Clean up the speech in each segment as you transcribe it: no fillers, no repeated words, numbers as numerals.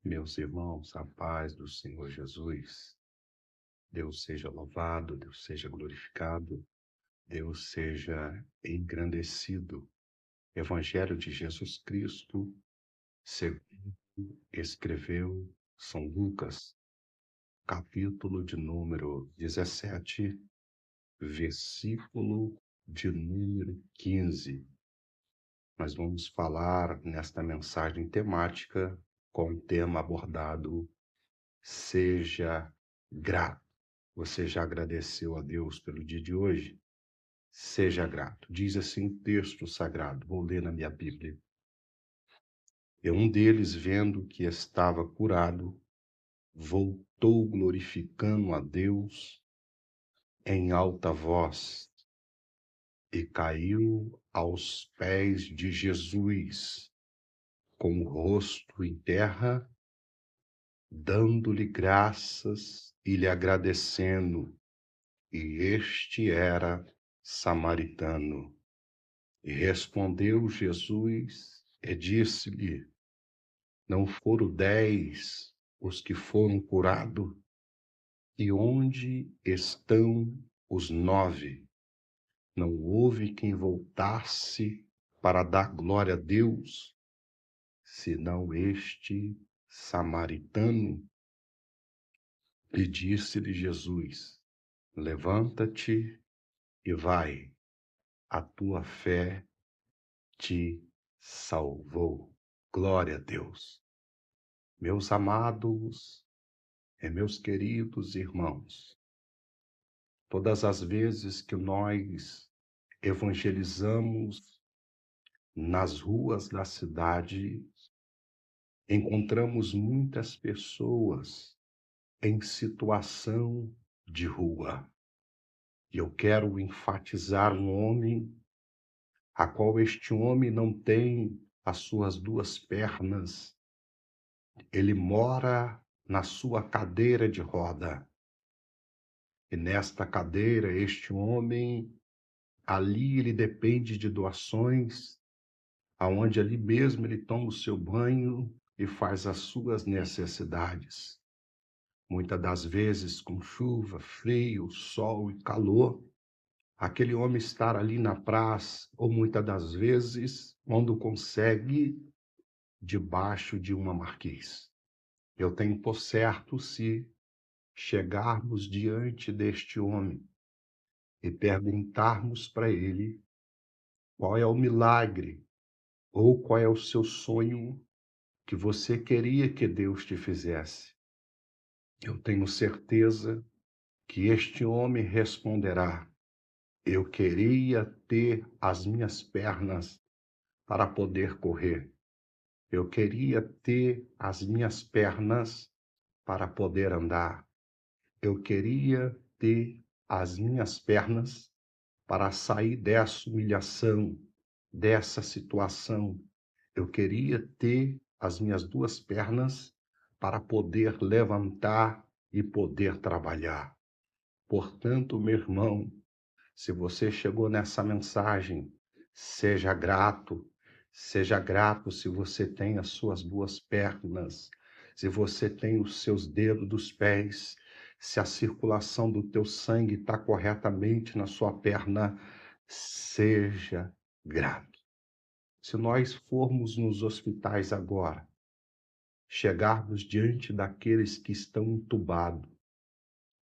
Meus irmãos, a paz do Senhor Jesus. Deus seja louvado, Deus seja glorificado, Deus seja engrandecido. Evangelho de Jesus Cristo, segundo escreveu São Lucas, capítulo de número 17, versículo de número 15. Nós vamos falar nesta mensagem temática com o tema abordado: seja grato. Você já agradeceu a Deus pelo dia de hoje? Seja grato. Diz assim o texto sagrado, vou ler na minha Bíblia. E um deles, vendo que estava curado, voltou glorificando a Deus em alta voz e caiu aos pés de Jesus, com o rosto em terra, dando-lhe graças e lhe agradecendo. E este era samaritano. E respondeu Jesus e disse-lhe: não foram 10 os que foram curados? E onde estão os 9? Não houve quem voltasse para dar glória a Deus, senão este samaritano? E disse-lhe Jesus: levanta-te e vai, a tua fé te salvou. Glória a Deus. Meus amados e meus queridos irmãos, todas as vezes que nós evangelizamos nas ruas da cidade, encontramos muitas pessoas em situação de rua. E eu quero enfatizar um homem, a qual este homem não tem as suas duas pernas. Ele mora na sua cadeira de roda. E nesta cadeira, este homem, ali ele depende de doações, aonde ali mesmo ele toma o seu banho e faz as suas necessidades. Muitas das vezes com chuva, frio, sol e calor, aquele homem estar ali na praça, ou muitas das vezes, quando consegue, debaixo de uma marquise. Eu tenho por certo, se chegarmos diante deste homem e perguntarmos para ele qual é o milagre ou qual é o seu sonho que você queria que Deus te fizesse, eu tenho certeza que este homem responderá: eu queria ter as minhas pernas para poder correr. Eu queria ter as minhas pernas para poder andar. Eu queria ter as minhas pernas para sair dessa humilhação, dessa situação. Eu queria ter as minhas duas pernas para poder levantar e poder trabalhar. Portanto, meu irmão, se você chegou nessa mensagem, seja grato. Seja grato se você tem as suas duas pernas, se você tem os seus dedos dos pés, se a circulação do teu sangue está corretamente na sua perna, seja grato. Se nós formos nos hospitais agora, chegarmos diante daqueles que estão entubados,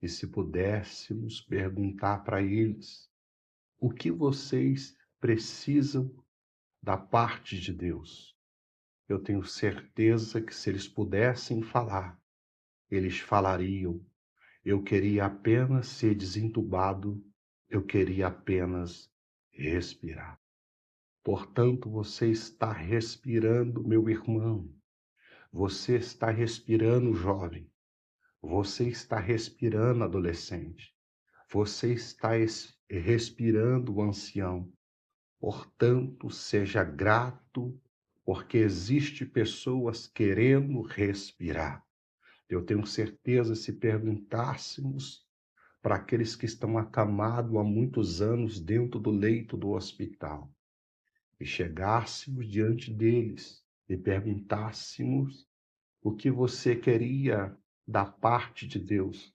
e se pudéssemos perguntar para eles: o que vocês precisam da parte de Deus? Eu tenho certeza que se eles pudessem falar, eles falariam: eu queria apenas ser desentubado, eu queria apenas respirar. Portanto, você está respirando, meu irmão. Você está respirando, jovem. Você está respirando, adolescente. Você está respirando, ancião. Portanto, seja grato, porque existe pessoas querendo respirar. Eu tenho certeza, se perguntássemos para aqueles que estão acamados há muitos anos dentro do leito do hospital, e chegássemos diante deles e perguntássemos o que você queria da parte de Deus,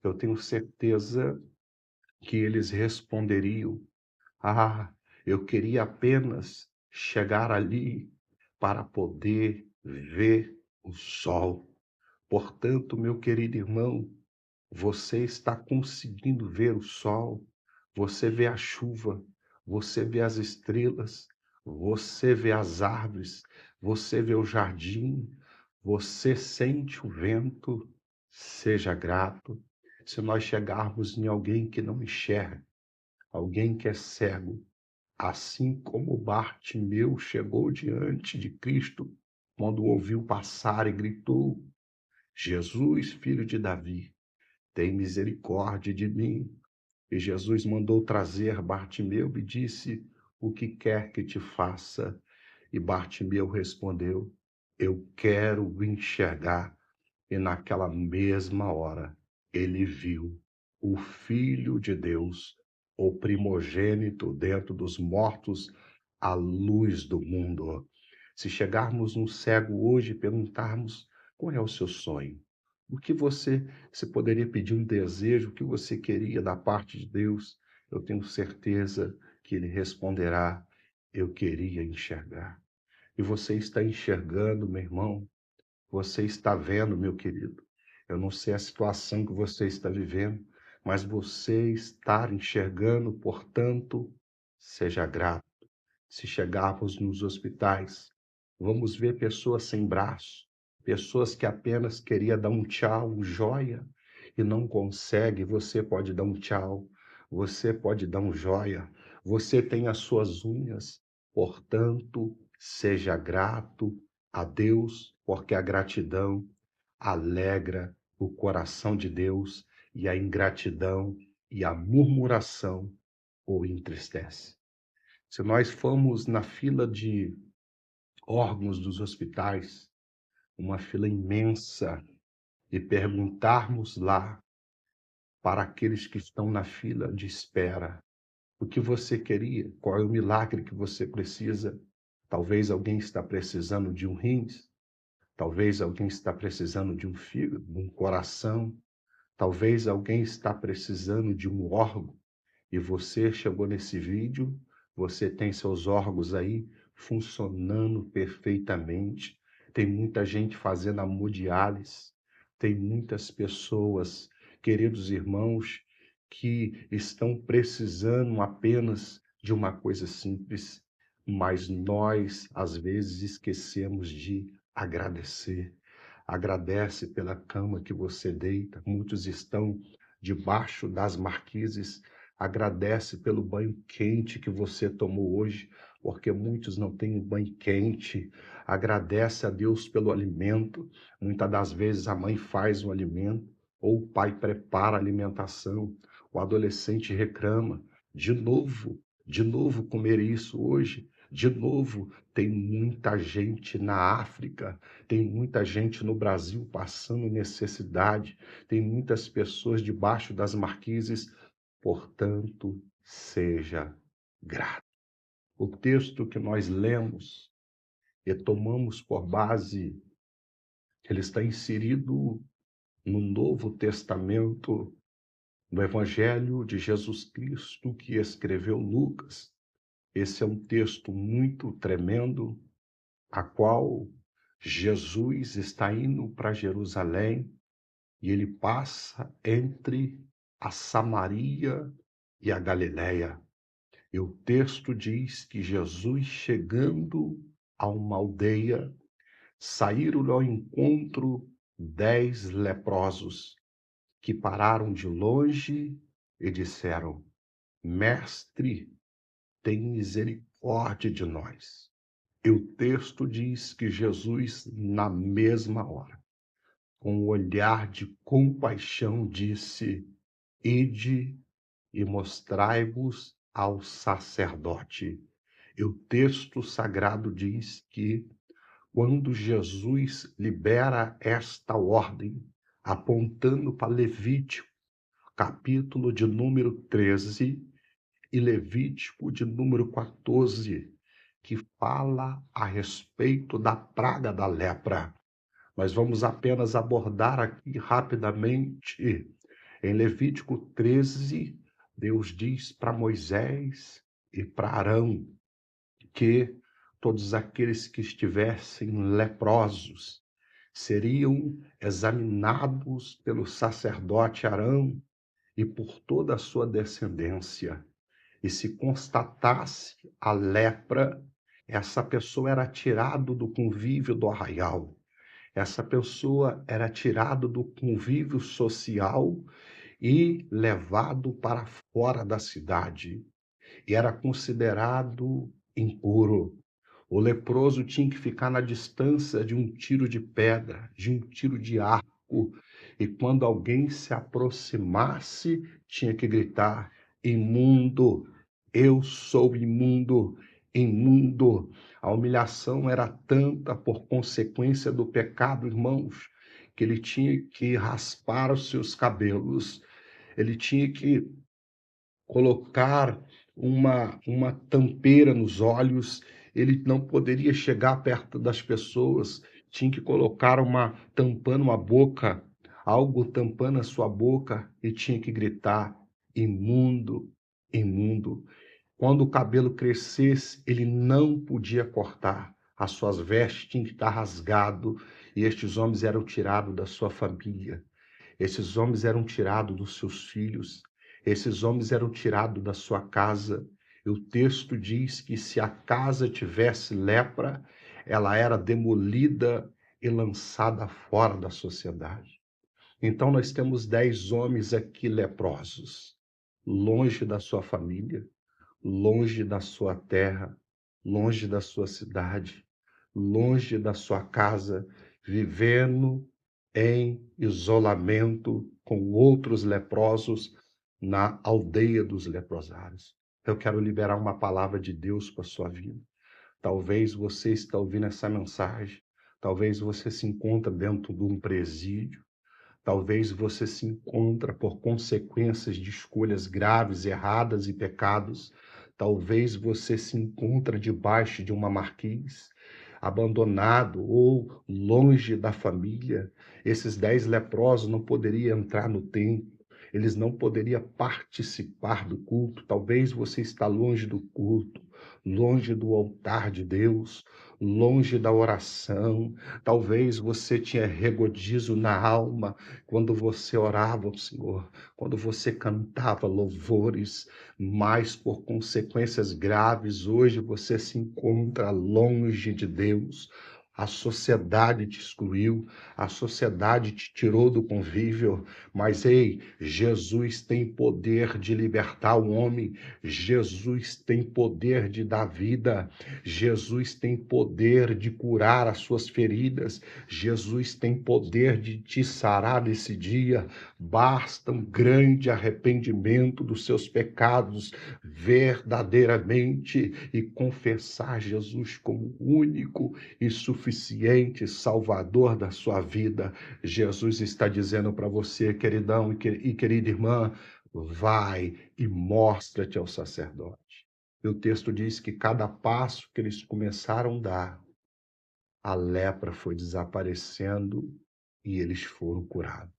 eu tenho certeza que eles responderiam: ah, eu queria apenas chegar ali para poder ver o sol. Portanto, meu querido irmão, você está conseguindo ver o sol, você vê a chuva, você vê as estrelas, você vê as árvores, você vê o jardim, você sente o vento. Seja grato. Se nós chegarmos em alguém que não enxerga, alguém que é cego, assim como Bartimeu chegou diante de Cristo quando o ouviu passar e gritou: Jesus, filho de Davi, tem misericórdia de mim. E Jesus mandou trazer Bartimeu e disse: o que quer que te faça? E Bartimeu respondeu: eu quero enxergar. E naquela mesma hora ele viu o Filho de Deus, o primogênito dentro dos mortos, a luz do mundo. Se chegarmos um cego hoje e perguntarmos qual é o seu sonho, o que você poderia pedir um desejo, o que você queria da parte de Deus, eu tenho certeza que ele responderá: eu queria enxergar. E você está enxergando, meu irmão? Você está vendo, meu querido? Eu não sei a situação que você está vivendo, mas você está enxergando, portanto, seja grato. Se chegarmos nos hospitais, vamos ver pessoas sem braço, pessoas que apenas queriam dar um tchau, um joia, e não consegue. Você pode dar um tchau, você pode dar um joia, você tem as suas unhas, portanto, seja grato a Deus, porque a gratidão alegra o coração de Deus e a ingratidão e a murmuração o entristece. Se nós formos na fila de órgãos dos hospitais, uma fila imensa, e perguntarmos lá para aqueles que estão na fila de espera o que você queria, qual é o milagre que você precisa. Talvez alguém está precisando de um rins, talvez alguém está precisando de um fígado, de um coração, talvez alguém está precisando de um órgão. E você chegou nesse vídeo, você tem seus órgãos aí funcionando perfeitamente. Tem muita gente fazendo hemodiálise, tem muitas pessoas, queridos irmãos, que estão precisando apenas de uma coisa simples, mas nós às vezes esquecemos de agradecer. Agradece pela cama que você deita. Muitos estão debaixo das marquises. Agradece pelo banho quente que você tomou hoje, porque muitos não têm um banho quente. Agradece a Deus pelo alimento. Muitas das vezes a mãe faz o alimento ou o pai prepara a alimentação. O adolescente reclama: de novo comer isso hoje. De novo, tem muita gente na África, tem muita gente no Brasil passando necessidade, tem muitas pessoas debaixo das marquises. Portanto, seja grato. O texto que nós lemos e tomamos por base, ele está inserido no Novo Testamento, no Evangelho de Jesus Cristo que escreveu Lucas. Esse é um texto muito tremendo, a qual Jesus está indo para Jerusalém e ele passa entre a Samaria e a Galiléia. E o texto diz que Jesus, chegando a uma aldeia, saíram ao encontro 10 leprosos que pararam de longe e disseram: Mestre, tem misericórdia de nós. E o texto diz que Jesus, na mesma hora, com um olhar de compaixão, disse: Ide e mostrai-vos ao sacerdote. E o texto sagrado diz que, quando Jesus libera esta ordem, apontando para Levítico, capítulo de número 13 e Levítico de número 14, que fala a respeito da praga da lepra. Nós vamos apenas abordar aqui rapidamente. Em Levítico 13, Deus diz para Moisés e para Arão que todos aqueles que estivessem leprosos seriam examinados pelo sacerdote Arão e por toda a sua descendência. E se constatasse a lepra, essa pessoa era tirada do convívio do arraial. Essa pessoa era tirada do convívio social e levado para fora da cidade. E era considerado impuro. O leproso tinha que ficar na distância de um tiro de pedra, de um tiro de arco. E quando alguém se aproximasse, tinha que gritar: imundo, eu sou imundo, imundo. A humilhação era tanta por consequência do pecado, irmãos, que ele tinha que raspar os seus cabelos, ele tinha que colocar uma tampeira nos olhos, ele não poderia chegar perto das pessoas, tinha que colocar tampando a boca, algo tampando a sua boca, e tinha que gritar: imundo, imundo. Quando o cabelo crescesse, ele não podia cortar, as suas vestes tinham que estar rasgado, e estes homens eram tirados da sua família. Esses homens eram tirados dos seus filhos, esses homens eram tirados da sua casa. E o texto diz que se a casa tivesse lepra, ela era demolida e lançada fora da sociedade. Então nós temos 10 homens aqui leprosos, longe da sua família, longe da sua terra, longe da sua cidade, longe da sua casa, vivendo em isolamento com outros leprosos na aldeia dos leprosários. Eu quero liberar uma palavra de Deus para a sua vida. Talvez você está ouvindo essa mensagem, talvez você se encontre dentro de um presídio, talvez você se encontre por consequências de escolhas graves, erradas e pecados, talvez você se encontre debaixo de uma marquise, abandonado ou longe da família. Esses 10 leprosos não poderiam entrar no templo, eles não poderiam participar do culto. Talvez você está longe do culto, longe do altar de Deus, longe da oração. Talvez você tinha regozijo na alma quando você orava ao Senhor, quando você cantava louvores, mas por consequências graves, hoje você se encontra longe de Deus. A sociedade te excluiu, a sociedade te tirou do convívio, mas ei, Jesus tem poder de libertar o homem, Jesus tem poder de dar vida, Jesus tem poder de curar as suas feridas, Jesus tem poder de te sarar nesse dia. Basta um grande arrependimento dos seus pecados verdadeiramente e confessar Jesus como único e suficiente Salvador da sua vida. Jesus está dizendo para você, queridão e querida irmã, vai e mostra-te ao sacerdote. E o texto diz que cada passo que eles começaram a dar, a lepra foi desaparecendo e eles foram curados.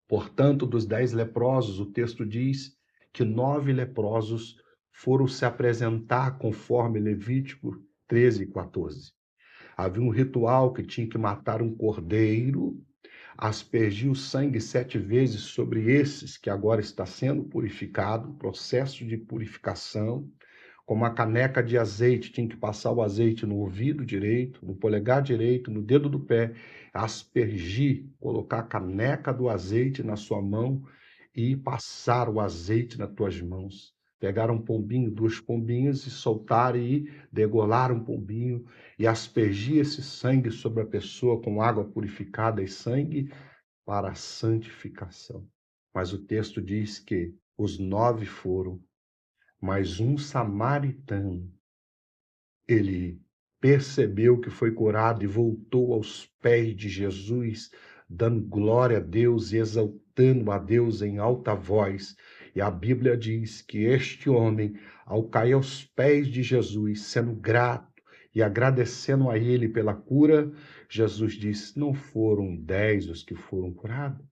Portanto, dos 10 leprosos, o texto diz que 9 leprosos foram se apresentar conforme Levítico 13 e 14. Havia um ritual que tinha que matar um cordeiro, aspergir o sangue 7 vezes sobre esses que agora está sendo purificado, processo de purificação. Com uma caneca de azeite, tinha que passar o azeite no ouvido direito, no polegar direito, no dedo do pé, aspergir, colocar a caneca do azeite na sua mão e passar o azeite nas tuas mãos. Pegar um pombinho, 2 pombinhas e soltar e degolar um pombinho e aspergir esse sangue sobre a pessoa com água purificada e sangue para a santificação. Mas o texto diz que os 9 foram, mas um samaritano, ele percebeu que foi curado e voltou aos pés de Jesus, dando glória a Deus e exaltando a Deus em alta voz. E a Bíblia diz que este homem, ao cair aos pés de Jesus, sendo grato e agradecendo a ele pela cura, Jesus disse: não foram 10 os que foram curados?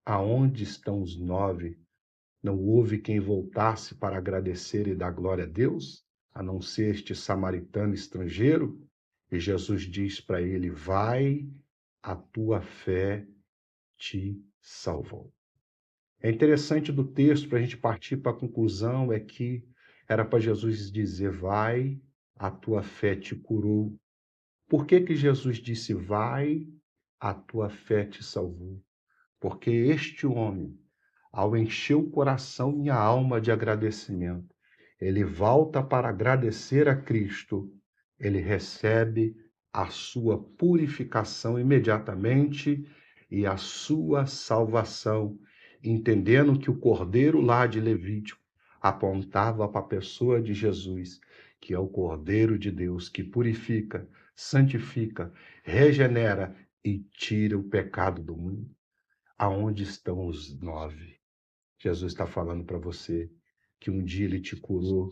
Aonde estão os 9? Não houve quem voltasse para agradecer e dar glória a Deus, a não ser este samaritano estrangeiro? E Jesus diz para ele: vai, a tua fé te salvou. É interessante do texto, para a gente partir para a conclusão, é que era para Jesus dizer: vai, a tua fé te curou. Por que que Jesus disse: vai, a tua fé te salvou? Porque este homem, ao encher o coração e a alma de agradecimento, ele volta para agradecer a Cristo, ele recebe a sua purificação imediatamente e a sua salvação, entendendo que o Cordeiro lá de Levítico apontava para a pessoa de Jesus, que é o Cordeiro de Deus, que purifica, santifica, regenera e tira o pecado do mundo. Aonde estão os 9? Jesus está falando para você que um dia ele te curou,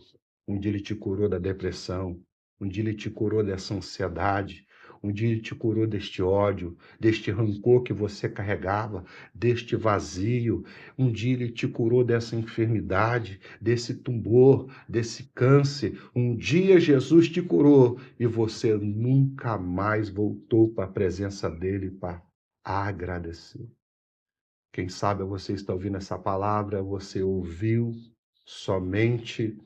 um dia ele te curou da depressão, um dia ele te curou dessa ansiedade, um dia ele te curou deste ódio, deste rancor que você carregava, deste vazio, um dia ele te curou dessa enfermidade, desse tumor, desse câncer. Um dia Jesus te curou e você nunca mais voltou para a presença dele para agradecer. Quem sabe você está ouvindo essa palavra, você ouviu somente,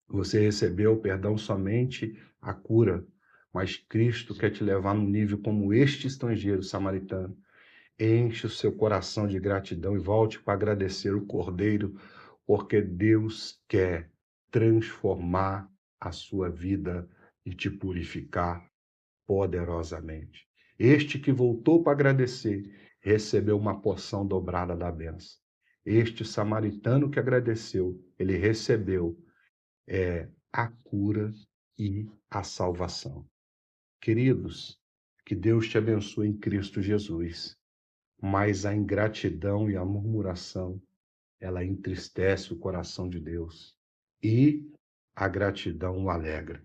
você recebeu, perdão, somente a cura, mas Cristo quer te levar num nível como este estrangeiro samaritano. Enche o seu coração de gratidão e volte para agradecer o Cordeiro, porque Deus quer transformar a sua vida e te purificar poderosamente. Este que voltou para agradecer, recebeu uma porção dobrada da bênção. Este samaritano que agradeceu, ele recebeu a cura e a salvação. Queridos, que Deus te abençoe em Cristo Jesus, mas a ingratidão e a murmuração, ela entristece o coração de Deus e a gratidão o alegra.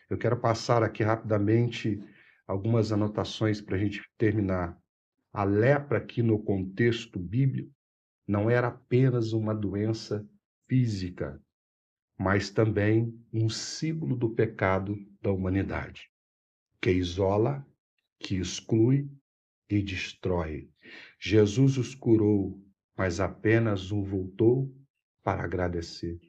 Eu quero passar aqui rapidamente algumas anotações para a gente terminar. A lepra aqui no contexto bíblico não era apenas uma doença física, mas também um símbolo do pecado da humanidade, que isola, que exclui e destrói. Jesus os curou, mas apenas um voltou para agradecer.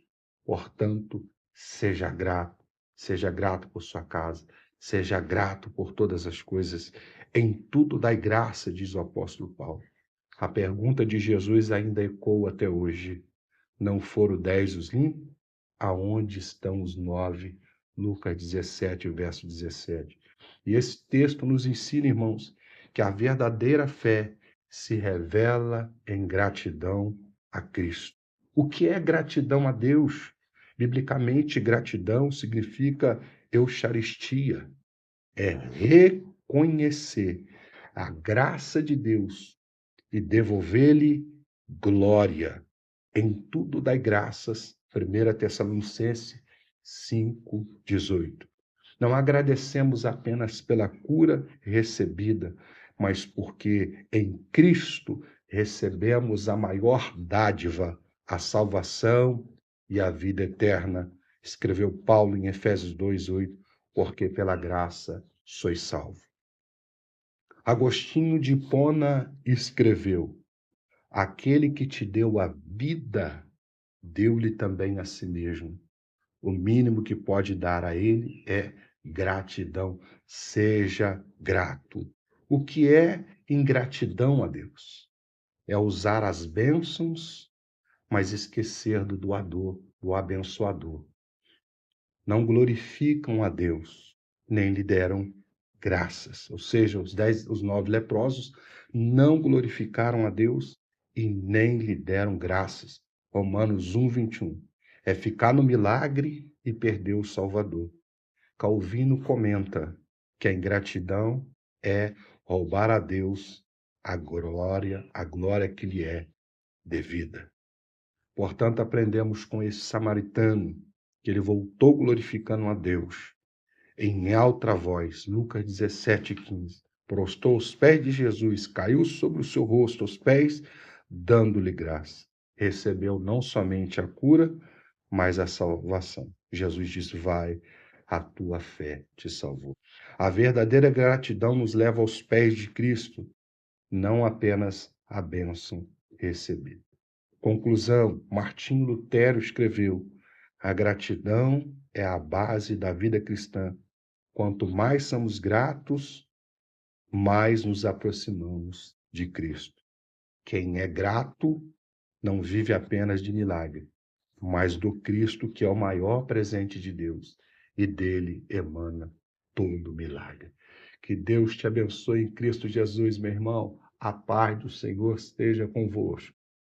Portanto, seja grato por sua casa, seja grato por todas as coisas. Em tudo dai graça, diz o apóstolo Paulo. A pergunta de Jesus ainda ecoa até hoje. Não foram 10 os limpos? Aonde estão os 9? Lucas 17, verso 17. E esse texto nos ensina, irmãos, que a verdadeira fé se revela em gratidão a Cristo. O que é gratidão a Deus? Biblicamente, gratidão significa eucharistia. É reconhecer a graça de Deus e devolver-lhe glória. Em tudo dai graças, 1 Tessalonicenses 5:18. Não agradecemos apenas pela cura recebida, mas porque em Cristo recebemos a maior dádiva, a salvação e a vida eterna. Escreveu Paulo em Efésios 2:8, porque pela graça sois salvos. Agostinho de Hipona escreveu: aquele que te deu a vida, deu-lhe também a si mesmo. O mínimo que pode dar a ele é gratidão. Seja grato. O que é ingratidão a Deus? É usar as bênçãos, mas esquecer do doador, do abençoador. Não glorificam a Deus, nem lhe deram graças. Ou seja, os 9 leprosos não glorificaram a Deus e nem lhe deram graças. Romanos 1:21. É ficar no milagre e perder o Salvador. Calvino comenta que a ingratidão é roubar a Deus a glória que lhe é devida. Portanto, aprendemos com esse samaritano que ele voltou glorificando a Deus em alta voz, Lucas 17:15. prostou aos pés de Jesus, caiu sobre o seu rosto aos pés, dando-lhe graça. Recebeu não somente a cura, mas a salvação. Jesus disse: vai, a tua fé te salvou. A verdadeira gratidão nos leva aos pés de Cristo, não apenas a bênção recebida. Conclusão: Martinho Lutero escreveu: a gratidão é a base da vida cristã. Quanto mais somos gratos, mais nos aproximamos de Cristo. Quem é grato não vive apenas de milagre, mas do Cristo, que é o maior presente de Deus, e dele emana todo milagre. Que Deus te abençoe em Cristo Jesus, meu irmão. A paz do Senhor esteja convosco.